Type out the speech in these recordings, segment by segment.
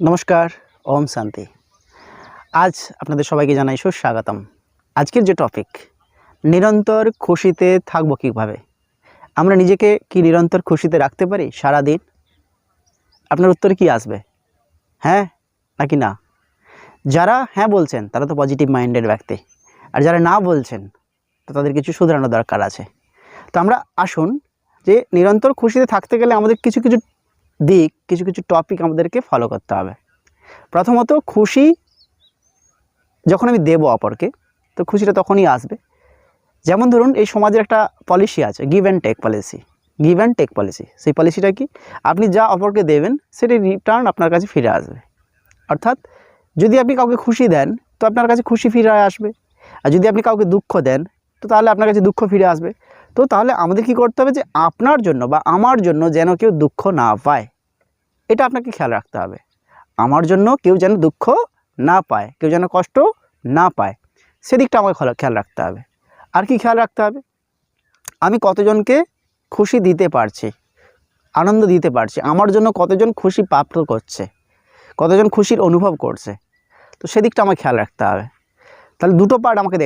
নমস্কার, ওম শান্তি। আজ আপনাদের সবাইকে জানাই সুস্বাগতম। আজকের যে টপিক, নিরন্তর খুশিতে থাকবো কীভাবে, আমরা নিজেকে কি নিরন্তর খুশিতে রাখতে পারি সারা দিন? আপনার উত্তরে কি আসবে, হ্যাঁ নাকি না? যারা হ্যাঁ বলছেন তারা তো পজিটিভ মাইন্ডেড ব্যক্তি, আর যারা না বলছেন তো তাদের কিছু শুধরানো দরকার আছে। তো আমরা আসুন যে নিরন্তর খুশিতে থাকতে গেলে আমাদের কিছু কিছু দিক, কিছু কিছু টপিক আমাদেরকে ফলো করতে হবে। প্রথমত, খুশি যখন আমি দেবো অপরকে, তো খুশিটা তখনই আসবে। যেমন ধরুন, এই সমাজের একটা পলিসি আছে, give and take policy. Give and take policy, সেই পলিসিটা কি? আপনি যা অপরকে দেবেন সেটি রিটার্ন আপনার কাছে ফিরে আসবে। অর্থাৎ যদি আপনি কাউকে খুশি দেন তো আপনার কাছে খুশি ফিরে আসবে, আর যদি আপনি কাউকে দুঃখ দেন তো তাহলে আপনার কাছে দুঃখ ফিরে আসবে। তো তাহলে আমাদের কি করতে হবে, যে আপনার জন্য বা আমার জন্য যেন কেউ দুঃখ না পায়, এটা আপনাকে খেয়াল রাখতে হবে। আমার জন্য কেউ যেন দুঃখ না পায়, কেউ যেন কষ্ট না পায়, সেদিকটা আমাকে খেয়াল রাখতে হবে। আর কি খেয়াল রাখতে হবে, আমি কতজনকে খুশি দিতে পারছি, আনন্দ দিতে পারছি, আমার জন্য কতজন খুশি প্রাপ্ত করছে, কতজন খুশির অনুভব করছে, তো সেদিকটা আমাকে খেয়াল রাখতে হবে। তাহলে দুটো পার্ট আমাকে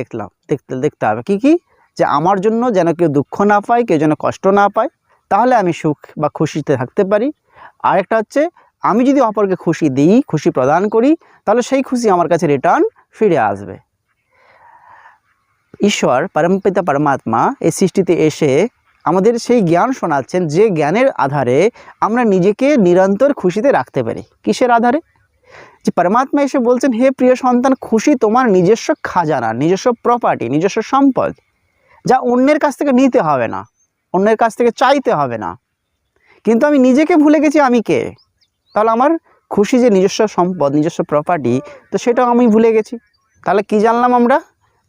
দেখতে হবে। কি কি? যে আমার জন্য যেন কেউ দুঃখ না পায়, কেউ যেন কষ্ট না পায়, তাহলে আমি সুখ বা খুশিতে থাকতে পারি। আরেকটা হচ্ছে, আমি যদি অপরকে খুশি দিই, খুশি প্রদান করি, তাহলে সেই খুশি আমার কাছে রিটার্ন ফিরে আসবে। ঈশ্বর পরমপিতা পরমাত্মা এই সৃষ্টিতে এসে আমাদের সেই জ্ঞান শোনাচ্ছেন, যে জ্ঞানের আধারে আমরা নিজেকে নিরন্তর খুশিতে রাখতে পারি। কিসের আধারে? যে পরমাত্মা এসে বলছেন, হে প্রিয় সন্তান, খুশি তোমার নিজস্ব খাজানা, নিজস্ব প্রপার্টি, নিজস্ব সম্পদ, যা অন্যের কাছ থেকে নিতে হবে না, অন্যের কাছ থেকে চাইতে হবে না। কিন্তু আমি নিজেকে ভুলে গেছি আমি কে। তাহলে আমার খুশি যে নিজস্ব সম্পদ, নিজস্ব প্রপার্টি, তো সেটাও আমি ভুলে গেছি। তাহলে কি জানলাম আমরা,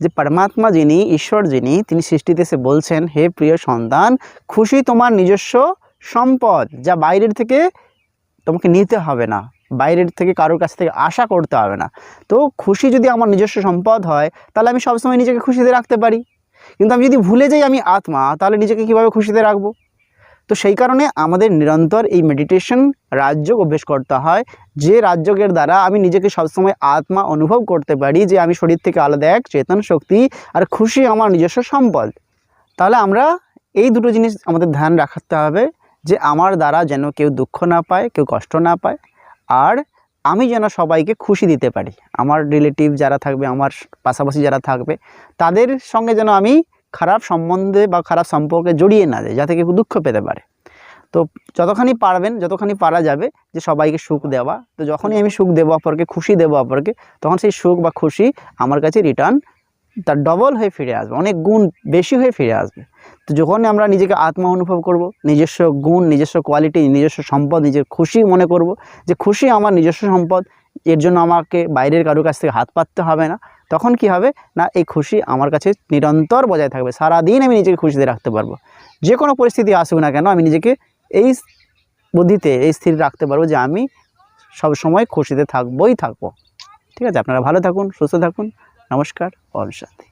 যে পরমাত্মা যিনি, ঈশ্বর যিনি, তিনি সৃষ্টিতে এসে বলছেন, হে প্রিয় সন্তান, খুশি তোমার নিজস্ব সম্পদ, যা বাইরের থেকে তোমাকে নিতে হবে না, বাইরের থেকে কারোর কাছ থেকে আশা করতে হবে না। তো খুশি যদি আমার নিজস্ব সম্পদ হয়, তাহলে আমি সবসময় নিজেকে খুশিতে রাখতে পারি। কিন্তু আমি যদি ভুলে যাই আমি আত্মা, তাহলে নিজেকে কীভাবে খুশিতে রাখবো? তো সেই কারণে আমাদের নিরন্তর এই মেডিটেশন রাজযোগ অভ্যেস করতে হয়, যে রাজযোগের দ্বারা আমি নিজেকে সবসময় আত্মা অনুভব করতে পারি, যে আমি শরীর থেকে আলাদা এক চেতন শক্তি, আর খুশি আমার নিজস্ব সম্পদ। তাহলে আমরা এই দুটো জিনিস আমাদের ধ্যান রাখতে হবে, যে আমার দ্বারা যেন কেউ দুঃখ না পায়, কেউ কষ্ট না পায়, আর আমি যেন সবাইকে খুশি দিতে পারি। আমার রিলেটিভ যারা থাকবে, আমার পাশাপাশি যারা থাকবে, তাদের সঙ্গে যেন আমি খারাপ সম্বন্ধে বা খারাপ সম্পর্কে জড়িয়ে না যায়, যাতে কেউ দুঃখ পেতে পারে। তো যতখানি পারবেন, যতখানি পারা যাবে, যে সবাইকে সুখ দেওয়া। তো যখনই আমি সুখ দেবো অপরকে, খুশি দেবো অপরকে, তখন সেই সুখ বা খুশি আমার কাছে রিটার্ন তার ডবল হয়ে ফিরে আসবে, অনেক গুণ বেশি হয়ে ফিরে আসবে। তো যখন আমরা নিজেকে আত্মা অনুভব করব, নিজস্ব গুণ, নিজস্ব কোয়ালিটি, নিজস্ব সম্পদ, নিজের খুশি মনে করব, যে খুশি আমার নিজস্ব সম্পদ, এর জন্য আমাকে বাইরের কারোর কাছ থেকে হাত পাততে হবে না, তখন কি হবে না, এই খুশি আমার কাছে নিরন্তর বজায় থাকবে। সারাদিন আমি নিজেকে খুশিতে রাখতে পারবো। যে কোনো পরিস্থিতি আসুক না কেন, আমি নিজেকে এই বুদ্ধিতে এই স্থির রাখতে পারবো, যে আমি সব সময় খুশিতে থাকবো। ঠিক আছে, আপনারা ভালো থাকুন, সুস্থ থাকুন। নমস্কার, ওম শান্তি।